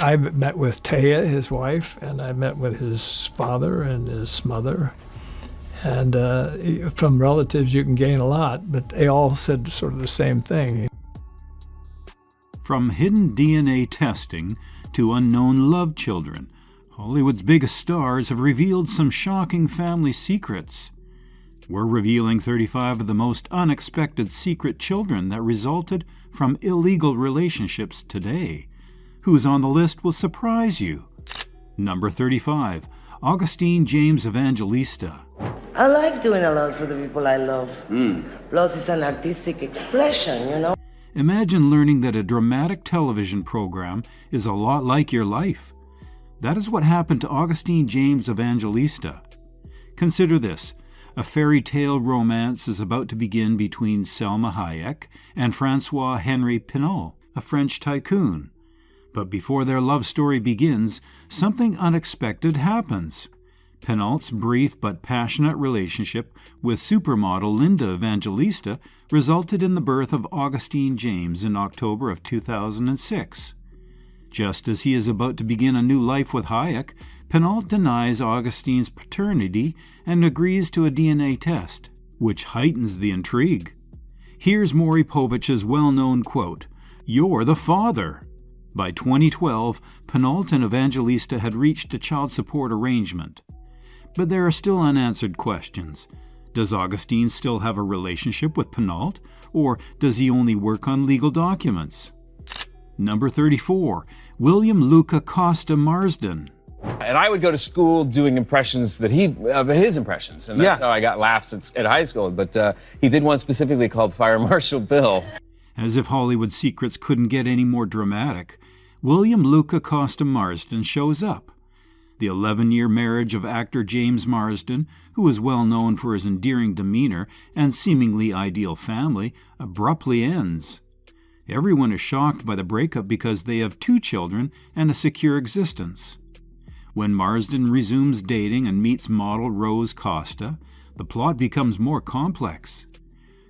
I met with Taya, his wife, and I met with his father and his mother. And from relatives, you can gain a lot, but they all said sort of the same thing. From hidden DNA testing to unknown love children, Hollywood's biggest stars have revealed some shocking family secrets. We're revealing 35 of the most unexpected secret children that resulted from illegal relationships today. Who's on the list will surprise you. Number 35, Augustine James Evangelista. I like doing a lot for the people I love. Plus, it's an artistic expression, you know? Imagine learning that a dramatic television program is a lot like your life. That is what happened to Augustine James Evangelista. Consider this. A fairy tale romance is about to begin between Selma Hayek and Francois Henri Pinault, a French tycoon. But before their love story begins, something unexpected happens. Pinault's brief but passionate relationship with supermodel Linda Evangelista resulted in the birth of Augustine James in October of 2006. Just as he is about to begin a new life with Hayek, Pinault denies Augustine's paternity and agrees to a DNA test, which heightens the intrigue. Here's Maury Povich's well-known quote, "You're the father." By 2012, Pinault and Evangelista had reached a child support arrangement. But there are still unanswered questions. Does Augustine still have a relationship with Pinault, or does he only work on legal documents? Number 34, William Luca Costa Marsden. And I would go to school doing impressions of his impressions, and that's how I got laughs at high school. But he did one specifically called Fire Marshal Bill. As if Hollywood secrets couldn't get any more dramatic, William Luca Costa Marsden shows up. The 11-year marriage of actor James Marsden, who is well known for his endearing demeanor and seemingly ideal family, abruptly ends. Everyone is shocked by the breakup because they have 2 children and a secure existence. When Marsden resumes dating and meets model Rose Costa, the plot becomes more complex.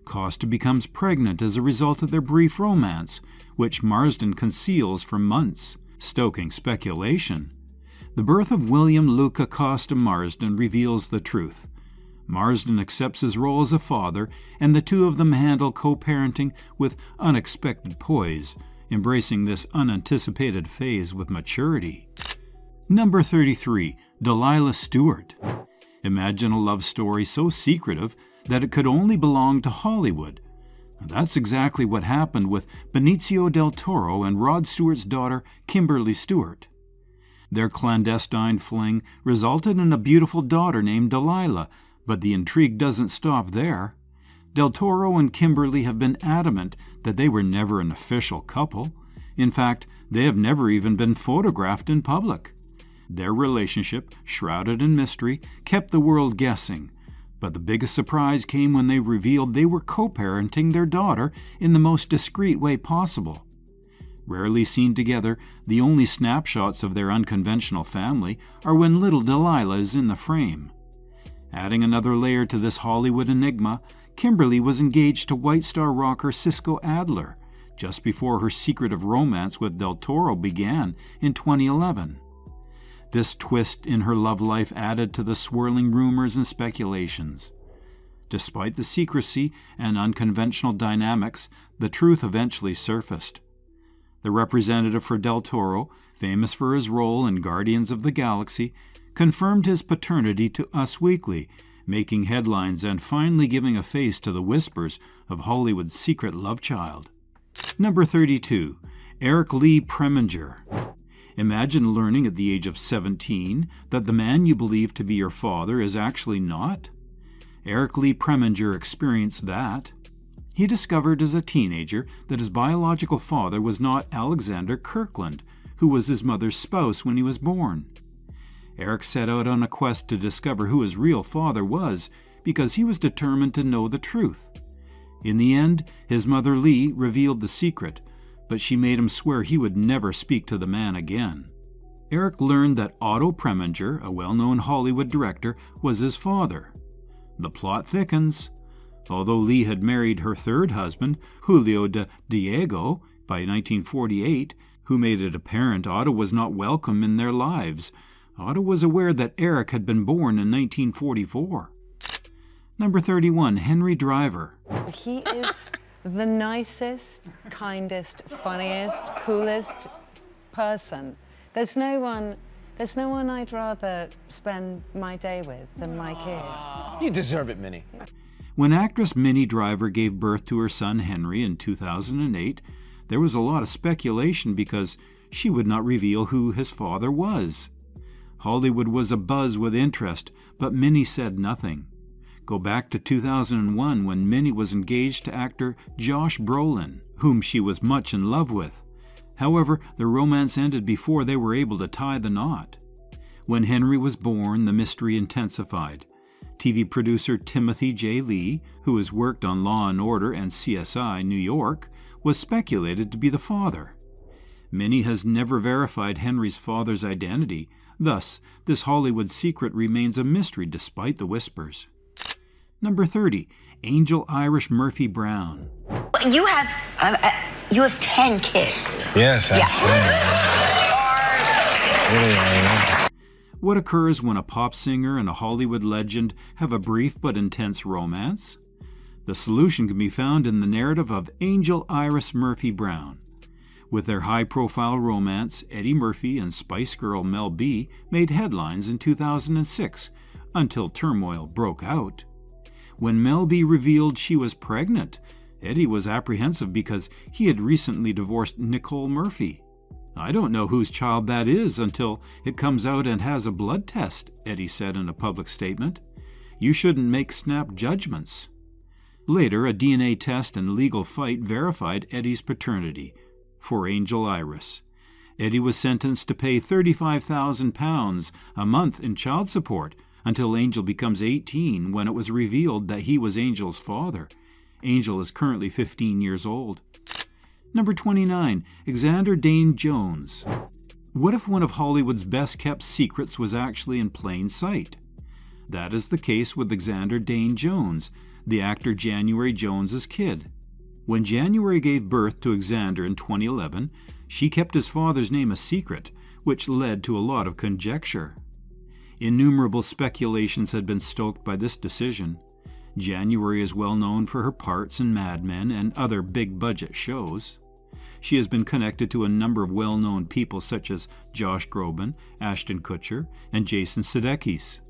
Costa becomes pregnant as a result of their brief romance, which Marsden conceals for months, stoking speculation. The birth of William Luca Costa Marsden reveals the truth. Marsden accepts his role as a father, and the two of them handle co-parenting with unexpected poise, embracing this unanticipated phase with maturity. Number 33, Delilah Stewart. Imagine a love story so secretive that it could only belong to Hollywood. That's exactly what happened with Benicio del Toro and Rod Stewart's daughter, Kimberly Stewart. Their clandestine fling resulted in a beautiful daughter named Delilah, but the intrigue doesn't stop there. Del Toro and Kimberly have been adamant that they were never an official couple. In fact, they have never even been photographed in public. Their relationship, shrouded in mystery, kept the world guessing. But the biggest surprise came when they revealed they were co-parenting their daughter in the most discreet way possible. Rarely seen together, the only snapshots of their unconventional family are when little Delilah is in the frame. Adding another layer to this Hollywood enigma, Kimberly was engaged to White Star rocker Cisco Adler, just before her secretive romance with Del Toro began in 2011. This twist in her love life added to the swirling rumors and speculations. Despite the secrecy and unconventional dynamics, the truth eventually surfaced. The representative for Del Toro, famous for his role in Guardians of the Galaxy, confirmed his paternity to Us Weekly, making headlines and finally giving a face to the whispers of Hollywood's secret love child. Number 32, Eric Lee Preminger. Imagine learning at the age of 17 that the man you believe to be your father is actually not. Eric Lee Preminger experienced that. He discovered as a teenager that his biological father was not Alexander Kirkland, who was his mother's spouse when he was born. Eric set out on a quest to discover who his real father was because he was determined to know the truth. In the end, his mother Lee revealed the secret, but she made him swear he would never speak to the man again. Eric learned that Otto Preminger, a well-known Hollywood director, was his father. The plot thickens. Although Lee had married her third husband, Julio de Diego, by 1948, who made it apparent Otto was not welcome in their lives. Otto was aware that Eric had been born in 1944. Number 31, Henry Driver. He is the nicest, kindest, funniest, coolest person. There's no one I'd rather spend my day with than my kid. You deserve it, Minnie. When actress Minnie Driver gave birth to her son Henry in 2008, there was a lot of speculation because she would not reveal who his father was. Hollywood was abuzz with interest, but Minnie said nothing. Go back to 2001 when Minnie was engaged to actor Josh Brolin, whom she was much in love with. However, the romance ended before they were able to tie the knot. When Henry was born, the mystery intensified. TV producer Timothy J. Lee, who has worked on Law & Order and CSI New York, was speculated to be the father. Minnie has never verified Henry's father's identity. Thus, this Hollywood secret remains a mystery despite the whispers. Number 30, Angel Irish Murphy Brown. You have 10 kids. Yes, I have 10. What occurs when a pop singer and a Hollywood legend have a brief but intense romance? The solution can be found in the narrative of Angel Iris Murphy Brown. With their high-profile romance, Eddie Murphy and Spice Girl Mel B made headlines in 2006, until turmoil broke out. When Mel B revealed she was pregnant, Eddie was apprehensive because he had recently divorced Nicole Murphy. "I don't know whose child that is until it comes out and has a blood test," Eddie said in a public statement. "You shouldn't make snap judgments." Later, a DNA test and legal fight verified Eddie's paternity for Angel Iris. Eddie was sentenced to pay £35,000 a month in child support until Angel becomes 18, when it was revealed that he was Angel's father. Angel is currently 15 years old. Number 29, Xander Jones. What if one of Hollywood's best-kept secrets was actually in plain sight? That is the case with Xander Jones, the actor January Jones's kid. When January gave birth to Xander in 2011, she kept his father's name a secret, which led to a lot of conjecture. Innumerable speculations had been stoked by this decision. January is well known for her parts in Mad Men and other big-budget shows. She has been connected to a number of well-known people such as Josh Groban, Ashton Kutcher, and Jason Sudeikis.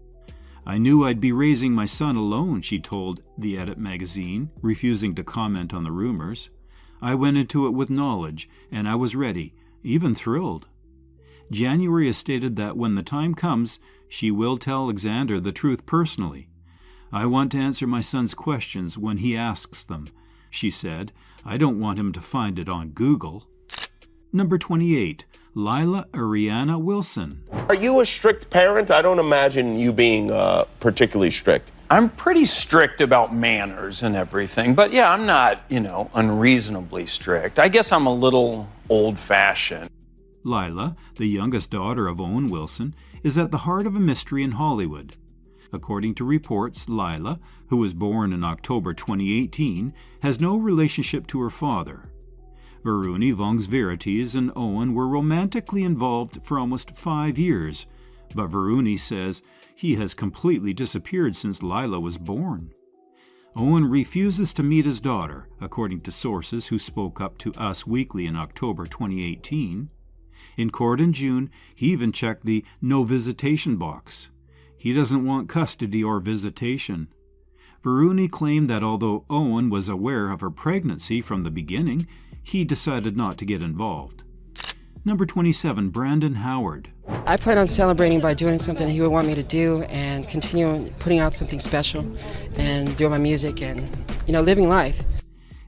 "I knew I'd be raising my son alone," she told The Edit magazine, refusing to comment on the rumors. "I went into it with knowledge, and I was ready, even thrilled." January has stated that when the time comes, she will tell Xander the truth personally. "I want to answer my son's questions when he asks them," she said. "I don't want him to find it on Google." Number 28, Lila Ariana Wilson. Are you a strict parent? I don't imagine you being particularly strict. I'm pretty strict about manners and everything, but yeah, I'm not, unreasonably strict. I guess I'm a little old-fashioned. Lila, the youngest daughter of Owen Wilson, is at the heart of a mystery in Hollywood. According to reports, Lila, who was born in October 2018, has no relationship to her father. Varuni Vongsvirites and Owen were romantically involved for almost 5 years, but Varuni says he has completely disappeared since Lila was born. Owen refuses to meet his daughter, according to sources who spoke up to Us Weekly in October 2018. In court in June, he even checked the no visitation box. He doesn't want custody or visitation. Varuni claimed that although Owen was aware of her pregnancy from the beginning, he decided not to get involved. Number 27, Brandon Howard. I plan on celebrating by doing something he would want me to do and continue putting out something special and doing my music and, living life.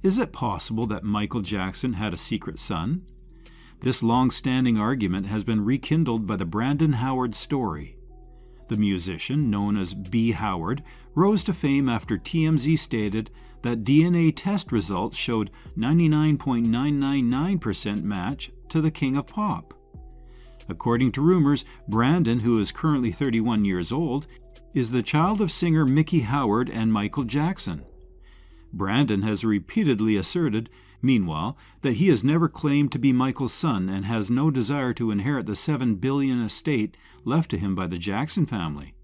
Is it possible that Michael Jackson had a secret son? This long-standing argument has been rekindled by the Brandon Howard story. The musician, known as B. Howard, rose to fame after TMZ stated that DNA test results showed 99.999% match to the King of Pop. According to rumors, Brandon, who is currently 31 years old, is the child of singer Mickey Howard and Michael Jackson. Brandon has repeatedly asserted Meanwhile, that he has never claimed to be Michael's son and has no desire to inherit the $7 billion estate left to him by the Jackson family.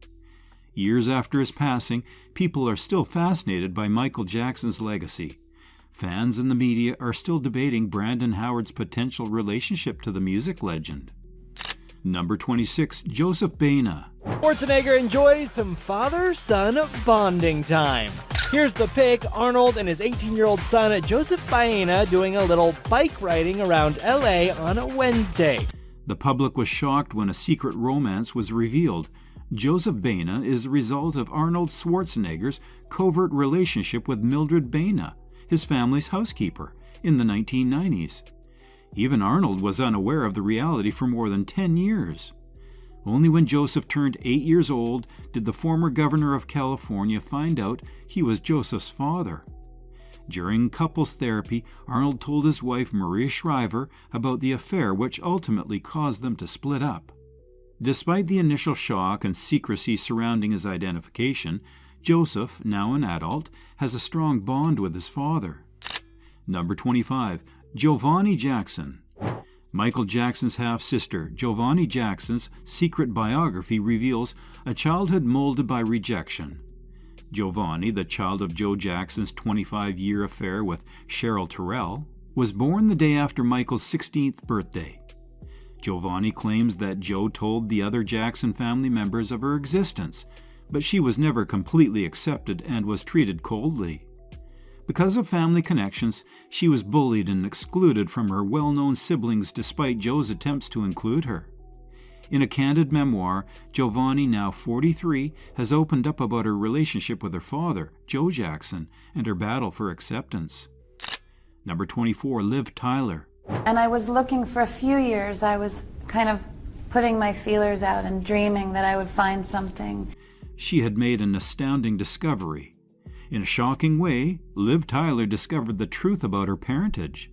Years after his passing, people are still fascinated by Michael Jackson's legacy. Fans and the media are still debating Brandon Howard's potential relationship to the music legend. Number 26, Joseph Baena. Schwarzenegger enjoys some father-son bonding time. Here's the pic, Arnold and his 18-year-old son Joseph Baena doing a little bike riding around LA on a Wednesday. The public was shocked when a secret romance was revealed. Joseph Baena is the result of Arnold Schwarzenegger's covert relationship with Mildred Baena, his family's housekeeper, in the 1990s. Even Arnold was unaware of the reality for more than 10 years. Only when Joseph turned 8 years old did the former governor of California find out he was Joseph's father. During couples therapy, Arnold told his wife Maria Shriver about the affair which ultimately caused them to split up. Despite the initial shock and secrecy surrounding his identification, Joseph, now an adult, has a strong bond with his father. Number 25. Joavan Jackson. Michael Jackson's half-sister, Joavan Jackson's secret biography reveals a childhood molded by rejection. Joavan, the child of Joe Jackson's 25-year affair with Cheryl Terrell, was born the day after Michael's 16th birthday. Joavan claims that Joe told the other Jackson family members of her existence, but she was never completely accepted and was treated coldly. Because of family connections, she was bullied and excluded from her well-known siblings despite Joe's attempts to include her. In a candid memoir, Joavan, now 43, has opened up about her relationship with her father, Joe Jackson, and her battle for acceptance. Number 24, Liv Tyler. And I was looking for a few years. I was kind of putting my feelers out and dreaming that I would find something. She had made an astounding discovery. In a shocking way, Liv Tyler discovered the truth about her parentage.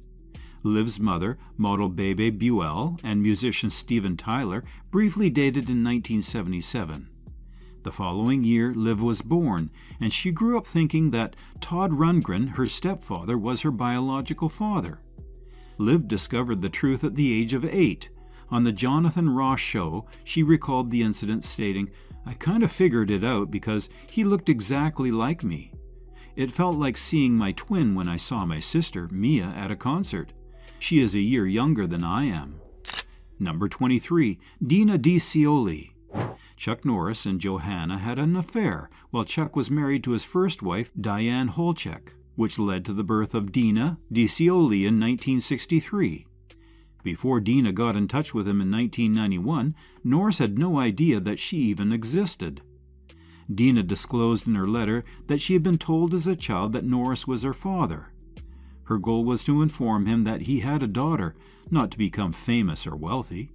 Liv's mother, model Bebe Buell, and musician Steven Tyler briefly dated in 1977. The following year, Liv was born, and she grew up thinking that Todd Rundgren, her stepfather, was her biological father. Liv discovered the truth at the age of 8. On the Jonathan Ross show, she recalled the incident stating, "I kind of figured it out because he looked exactly like me. It felt like seeing my twin when I saw my sister, Mia, at a concert. She is a year younger than I am." Number 23, Dina DiCioli. Chuck Norris and Johanna had an affair while Chuck was married to his first wife, Diane Holchek, which led to the birth of Dina DiCioli in 1963. Before Dina got in touch with him in 1991, Norris had no idea that she even existed. Dina disclosed in her letter that she had been told as a child that Norris was her father. Her goal was to inform him that he had a daughter, not to become famous or wealthy.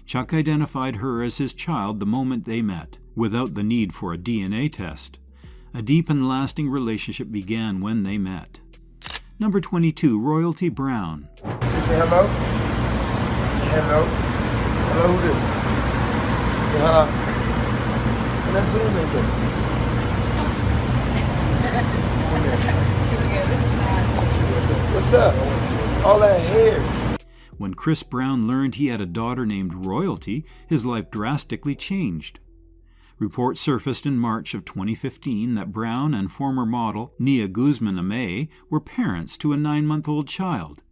Chuck identified her as his child the moment they met, without the need for a DNA test. A deep and lasting relationship began when they met. Number 22, Royalty Brown. Say hello. Hello. Hello, who this? Say hello. And that's it, What's up? All that hair. When Chris Brown learned he had a daughter named Royalty, his life drastically changed. Reports surfaced in March of 2015 that Brown and former model Nia Guzman-Amey were parents to a 9-month-old child.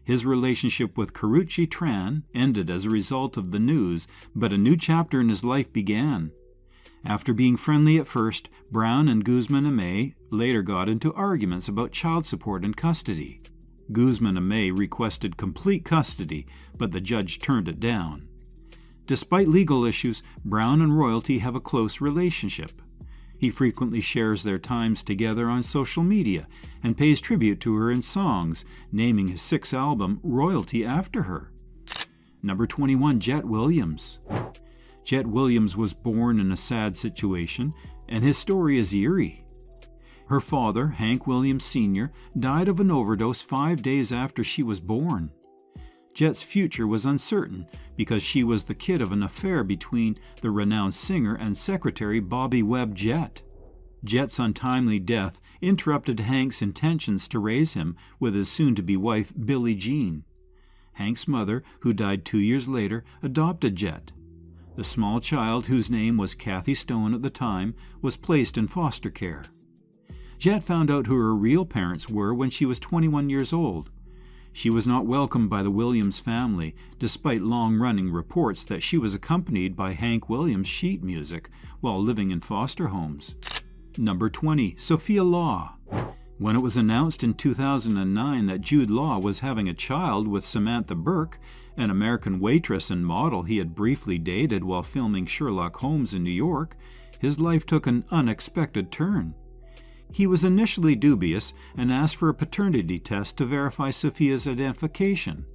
His relationship with Karrueche Tran ended as a result of the news, but a new chapter in his life began. After being friendly at first, Brown and Guzman-Amey later got into arguments about child support and custody. Guzman-Amey requested complete custody, but the judge turned it down. Despite legal issues, Brown and Royalty have a close relationship. He frequently shares their times together on social media and pays tribute to her in songs, naming his 6th album Royalty after her. Number 21, Jet Williams. Jet Williams was born in a sad situation, and his story is eerie. Her father, Hank Williams Sr., died of an overdose 5 days after she was born. Jet's future was uncertain because she was the kid of an affair between the renowned singer and secretary Bobby Webb Jett. Jet's untimely death interrupted Hank's intentions to raise him with his soon-to-be wife, Billie Jean. Hank's mother, who died 2 years later, adopted Jet. The small child, whose name was Kathy Stone at the time, was placed in foster care. Jet found out who her real parents were when she was 21 years old. She was not welcomed by the Williams family, despite long-running reports that she was accompanied by Hank Williams' sheet music while living in foster homes. Number 20, Sophia Law. When it was announced in 2009 that Jude Law was having a child with Samantha Burke, an American waitress and model he had briefly dated while filming Sherlock Holmes in New York, his life took an unexpected turn. He was initially dubious and asked for a paternity test to verify Sophia's identification.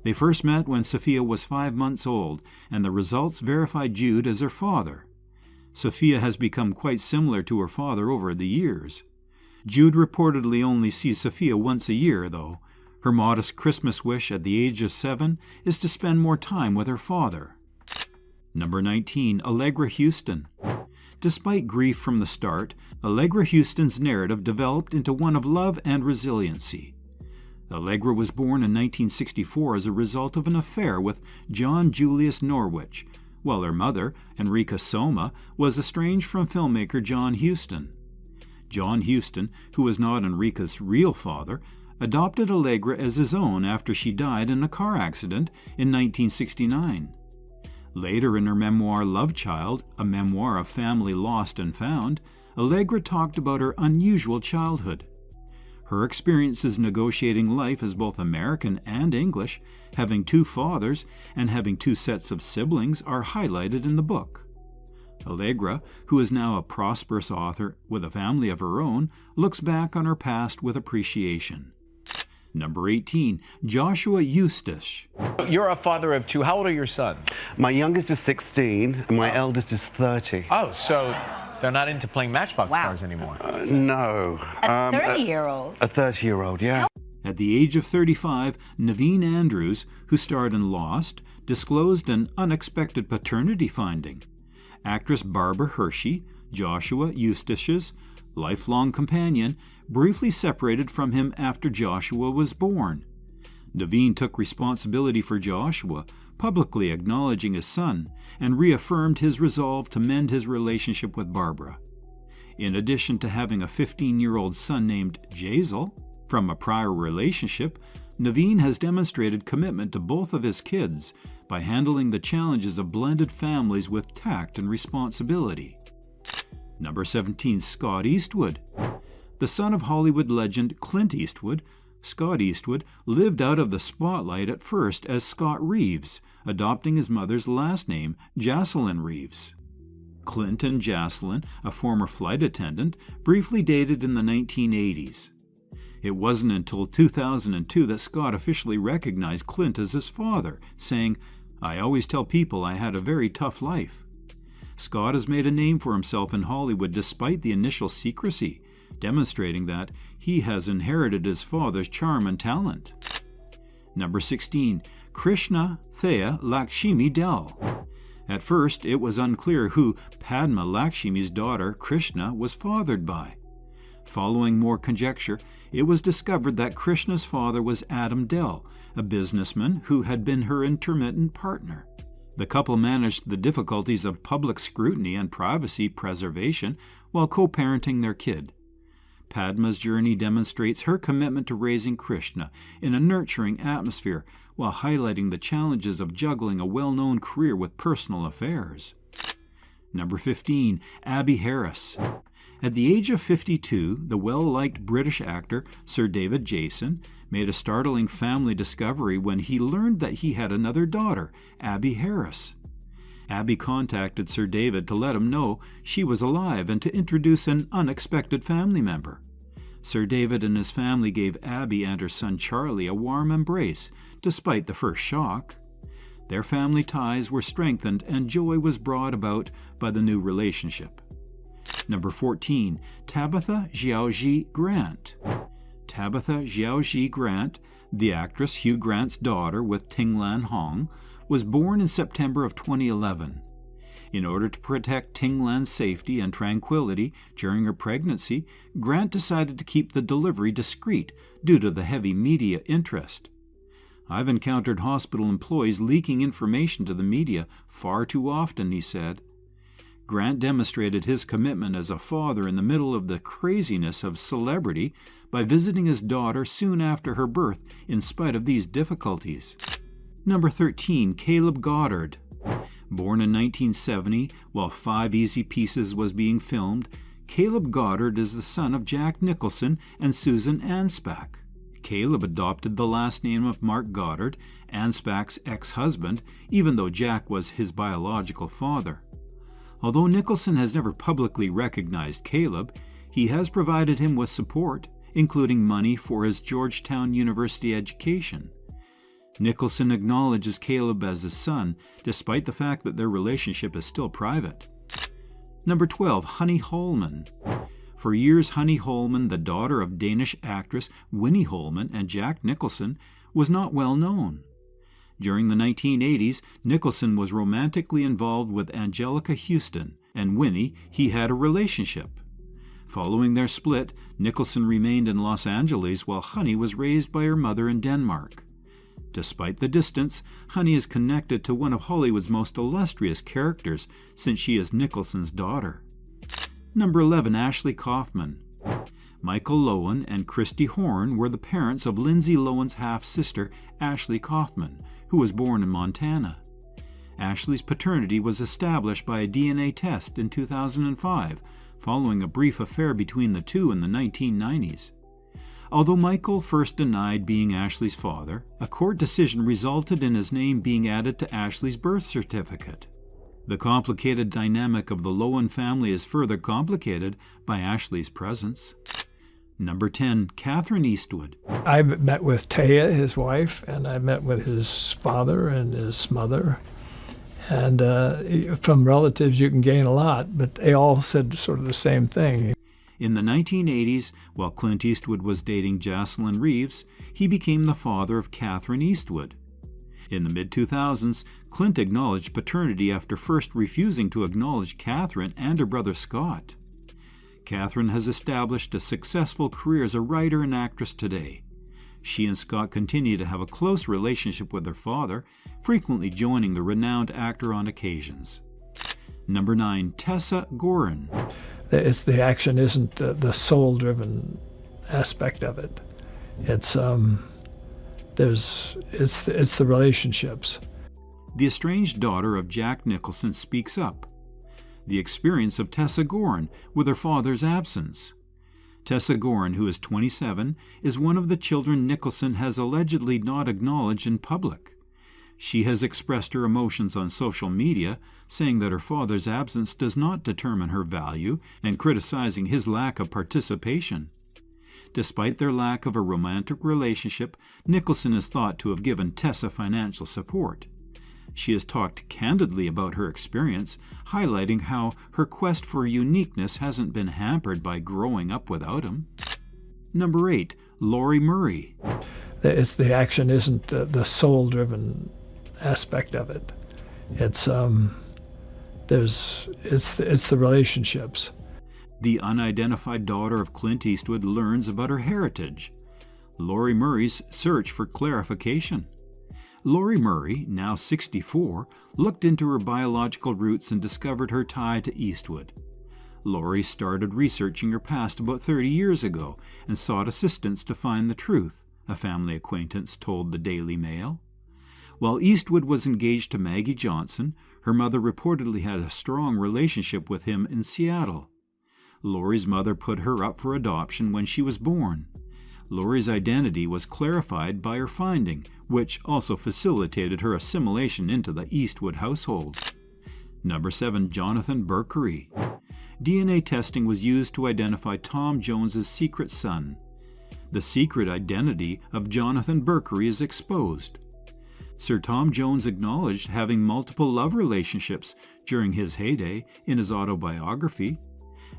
They first met when Sophia was 5 months old, and the results verified Jude as her father. Sophia has become quite similar to her father over the years. Jude reportedly only sees Sophia once a year, though. Her modest Christmas wish at the age of 7 is to spend more time with her father. Number 19, Allegra Houston. Despite grief from the start, Allegra Houston's narrative developed into one of love and resiliency. Allegra was born in 1964 as a result of an affair with John Julius Norwich, while her mother, Enrica Soma, was estranged from filmmaker John Huston. John Huston, who was not Enrica's real father, adopted Allegra as his own after she died in a car accident in 1969. Later in her memoir Love Child, a memoir of family lost and found, Allegra talked about her unusual childhood. Her experiences negotiating life as both American and English, having 2 fathers, and having 2 sets of siblings are highlighted in the book. Allegra, who is now a prosperous author with a family of her own, looks back on her past with appreciation. Number 18, Joshua Eustace. You're a father of 2. How old are your sons? My youngest is 16 and my eldest is 30. Oh, so they're not into playing Matchbox cars anymore? No. A 30-year-old? A 30-year-old, yeah. At the age of 35, Naveen Andrews, who starred in Lost, disclosed an unexpected paternity finding. Actress Barbara Hershey, Joshua Eustace's lifelong companion, briefly separated from him after Joshua was born. Naveen took responsibility for Joshua, publicly acknowledging his son, and reaffirmed his resolve to mend his relationship with Barbara. In addition to having a 15-year-old son named Jazel from a prior relationship, Naveen has demonstrated commitment to both of his kids by handling the challenges of blended families with tact and responsibility. Number 17, Scott Eastwood. The son of Hollywood legend Clint Eastwood, Scott Eastwood lived out of the spotlight at first as Scott Reeves, adopting his mother's last name, Jocelyn Reeves. Clint and Jocelyn, a former flight attendant, briefly dated in the 1980s. It wasn't until 2002 that Scott officially recognized Clint as his father, saying, "I always tell people I had a very tough life." Scott has made a name for himself in Hollywood despite the initial secrecy, demonstrating that he has inherited his father's charm and talent. Number 16, Krishna Lakshmi Dell. At first, it was unclear who Padma Lakshmi's daughter, Krishna, was fathered by. Following more conjecture, it was discovered that Krishna's father was Adam Dell, a businessman who had been her intermittent partner. The couple managed the difficulties of public scrutiny and privacy preservation while co-parenting their kid. Padma's journey demonstrates her commitment to raising Krishna in a nurturing atmosphere while highlighting the challenges of juggling a well-known career with personal affairs. Number 15, Abby Harris. At the age of 52, the well-liked British actor Sir David Jason made a startling family discovery when he learned that he had another daughter, Abby Harris. Abby contacted Sir David to let him know she was alive and to introduce an unexpected family member. Sir David and his family gave Abby and her son Charlie a warm embrace, despite the first shock. Their family ties were strengthened and joy was brought about by the new relationship. Number 14, Tabitha X Grant. Tabitha X Grant, the actress Hugh Grant's daughter with Ting Lan Hong, was born in September of 2011. In order to protect Ting Lan's safety and tranquility during her pregnancy, Grant decided to keep the delivery discreet due to the heavy media interest. "I've encountered hospital employees leaking information to the media far too often," he said. Grant demonstrated his commitment as a father in the middle of the craziness of celebrity by visiting his daughter soon after her birth in spite of these difficulties. Number 13, Caleb Goddard. Born in 1970, while 5 Easy Pieces was being filmed, Caleb Goddard is the son of Jack Nicholson and Susan Anspach. Caleb adopted the last name of Mark Goddard, Anspach's ex-husband, even though Jack was his biological father. Although Nicholson has never publicly recognized Caleb, he has provided him with support, including money for his Georgetown University education. Nicholson acknowledges Caleb as his son, despite the fact that their relationship is still private. Number 12, Honey Holman. For years, Honey Holman, the daughter of Danish actress Winnie Holman and Jack Nicholson, was not well known. During the 1980s, Nicholson was romantically involved with Angelica Houston, and Winnie, he had a relationship. Following their split, Nicholson remained in Los Angeles while Honey was raised by her mother in Denmark. Despite the distance, Honey is connected to one of Hollywood's most illustrious characters, since she is Nicholson's daughter. Number 11, Ashley Kaufman. Michael Lowen and Christy Horn were the parents of Lindsay Lohan's half-sister, Ashley Kaufman, who was born in Montana. Ashley's paternity was established by a DNA test in 2005, following a brief affair between the two in the 1990s. Although Michael first denied being Ashley's father, a court decision resulted in his name being added to Ashley's birth certificate. The complicated dynamic of the Lohan family is further complicated by Ashley's presence. Number 10, Katherine Eastwood. I met with Taya, his wife, and I met with his father and his mother. And from relatives, you can gain a lot, but they all said sort of the same thing. In the 1980s, while Clint Eastwood was dating Jocelyn Reeves, he became the father of Katherine Eastwood. In the mid-2000s, Clint acknowledged paternity after first refusing to acknowledge Katherine and her brother Scott. Katherine has established a successful career as a writer and actress today. She and Scott continue to have a close relationship with their father, frequently joining the renowned actor on occasions. Number 9, Tessa Gorin. It's the action isn't the soul-driven aspect of it. It's the relationships. The estranged daughter of Jack Nicholson speaks up. The experience of Tessa Gorin with her father's absence. Tessa Gorin, who is 27, is one of the children Nicholson has allegedly not acknowledged in public. She has expressed her emotions on social media, saying that her father's absence does not determine her value and criticizing his lack of participation. Despite their lack of a romantic relationship, Nicholson is thought to have given Tessa financial support. She has talked candidly about her experience, highlighting how her quest for uniqueness hasn't been hampered by growing up without him. Number 8, Laurie Murray. The action isn't the soul-driven aspect of it. It's the relationships. The unidentified daughter of Clint Eastwood learns about her heritage. Laurie Murray's search for clarification. Laurie Murray, now 64, looked into her biological roots and discovered her tie to Eastwood. Laurie started researching her past about 30 years ago and sought assistance to find the truth, a family acquaintance told the Daily Mail. While Eastwood was engaged to Maggie Johnson, her mother reportedly had a strong relationship with him in Seattle. Laurie's mother put her up for adoption when she was born. Laurie's identity was clarified by her finding, which also facilitated her assimilation into the Eastwood household. Number 7, Jonathan Burker. DNA testing was used to identify Tom Jones's secret son. The secret identity of Jonathan Burker is exposed. Sir Tom Jones acknowledged having multiple love relationships during his heyday in his autobiography.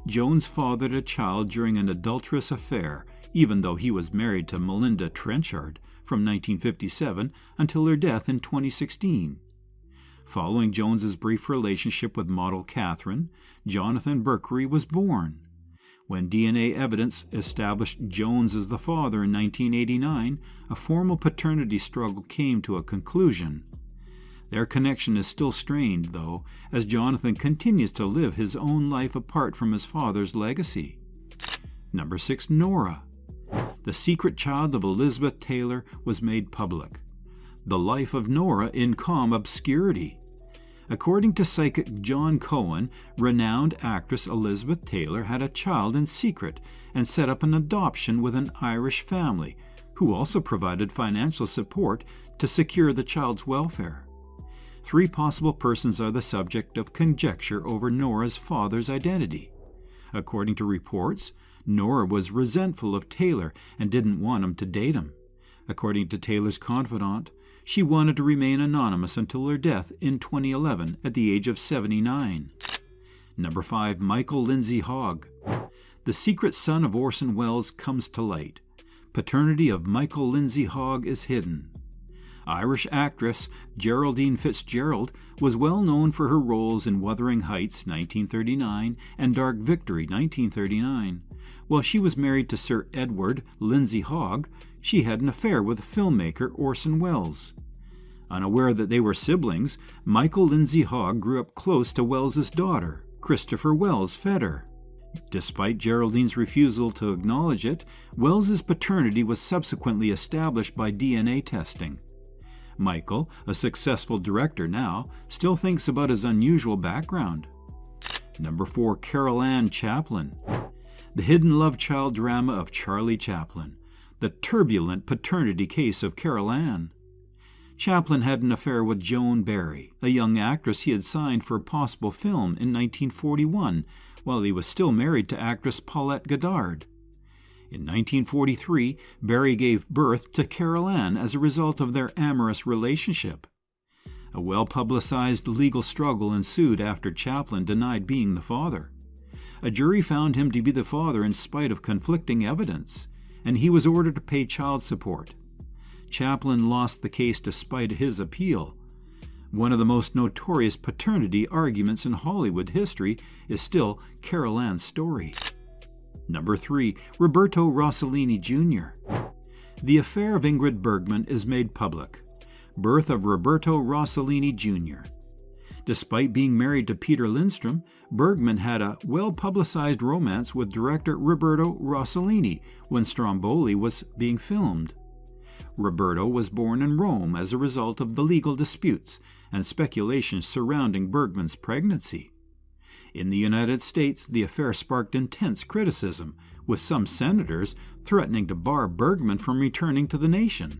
Jones fathered a child during an adulterous affair, even though he was married to Melinda Trenchard from 1957 until her death in 2016. Following Jones's brief relationship with model Katherine, Jonathan Burker was born. When DNA evidence established Jones as the father in 1989, a formal paternity struggle came to a conclusion. Their connection is still strained, though, as Jonathan continues to live his own life apart from his father's legacy. Number 6, Nora. The secret child of Elizabeth Taylor was made public. The life of Nora in calm obscurity. According to psychic John Cohen, renowned actress Elizabeth Taylor had a child in secret and set up an adoption with an Irish family, who also provided financial support to secure the child's welfare. 3 possible persons are the subject of conjecture over Nora's father's identity. According to reports, Nora was resentful of Taylor and didn't want him to date him. According to Taylor's confidant, she wanted to remain anonymous until her death in 2011 at the age of 79. Number 5, Michael Lindsay Hog. The secret son of Orson Welles comes to light. Paternity of Michael Lindsay Hog is hidden. Irish actress Geraldine Fitzgerald was well known for her roles in Wuthering Heights 1939 and Dark Victory 1939. While she was married to Sir Edward Lindsay Hogg, she had an affair with filmmaker Orson Welles. Unaware that they were siblings, Michael Lindsay Hogg grew up close to Welles's daughter, Christopher Wells Feder. Despite Geraldine's refusal to acknowledge it, Welles's paternity was subsequently established by DNA testing. Michael, a successful director now, still thinks about his unusual background. Number 4, Carol Ann Chaplin. The hidden love child drama of Charlie Chaplin. The turbulent paternity case of Carol Ann. Chaplin had an affair with Joan Barry, a young actress he had signed for a possible film in 1941, while he was still married to actress Paulette Goddard. In 1943, Barry gave birth to Carol Ann as a result of their amorous relationship. A well-publicized legal struggle ensued after Chaplin denied being the father. A jury found him to be the father in spite of conflicting evidence, and he was ordered to pay child support. Chaplin lost the case despite his appeal. One of the most notorious paternity arguments in Hollywood history is still Carol Ann's story. Number 3, Roberto Rosolini Jr. The affair of Ingrid Bergman is made public. Birth of Roberto Rosolini Jr. Despite being married to Peter Lindstrom, Bergman had a well-publicized romance with director Roberto Rosolini when Stromboli was being filmed. Roberto was born in Rome as a result of the legal disputes and speculations surrounding Bergman's pregnancy. In the United States, the affair sparked intense criticism, with some senators threatening to bar Bergman from returning to the nation.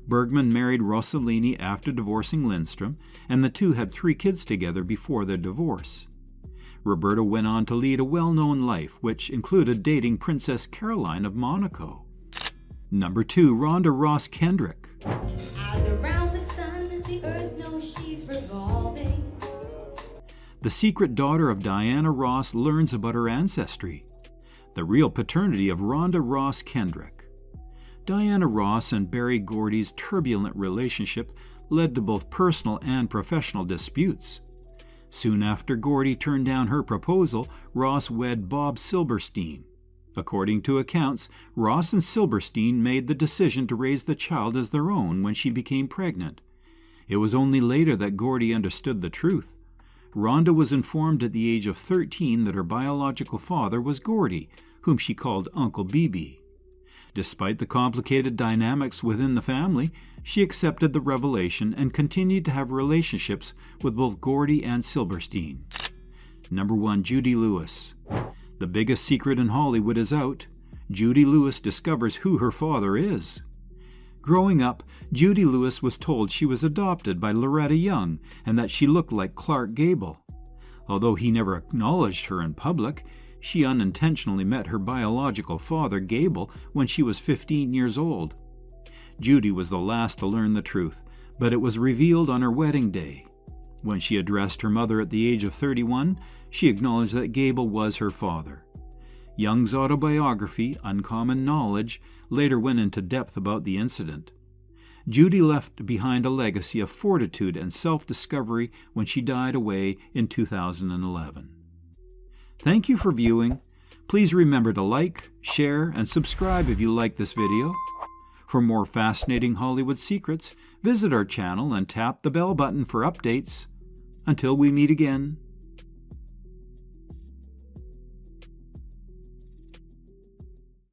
Bergman married Rosolini after divorcing Lindstrom, and the two had 3 kids together before their divorce. Roberto went on to lead a well-known life, which included dating Princess Caroline of Monaco. Number 2, Ronda Ross Kendrick. As around the sun, the earth knows she's revolving. The secret daughter of Diana Ross learns about her ancestry. The real paternity of Ronda Ross Kendrick. Diana Ross and Berry Gordy's turbulent relationship led to both personal and professional disputes. Soon after Gordy turned down her proposal, Ross wed Bob Silberstein. According to accounts, Ross and Silberstein made the decision to raise the child as their own when she became pregnant. It was only later that Gordy understood the truth. Ronda was informed at the age of 13 that her biological father was Gordy, whom she called Uncle BB. Despite the complicated dynamics within the family, she accepted the revelation and continued to have relationships with both Gordy and Silberstein. Number 1, Judy Lewis. The biggest secret in Hollywood is out. Judy Lewis discovers who her father is. Growing up, Judy Lewis was told she was adopted by Loretta Young and that she looked like Clark Gable. Although he never acknowledged her in public, she unintentionally met her biological father, Gable, when she was 15 years old. Judy was the last to learn the truth, but it was revealed on her wedding day. When she addressed her mother at the age of 31, she acknowledged that Gable was her father. Young's autobiography, Uncommon Knowledge, later went into depth about the incident. Judy left behind a legacy of fortitude and self-discovery when she died away in 2011. Thank you for viewing. Please remember to like, share, and subscribe if you like this video. For more fascinating Hollywood secrets, visit our channel and tap the bell button for updates. Until we meet again,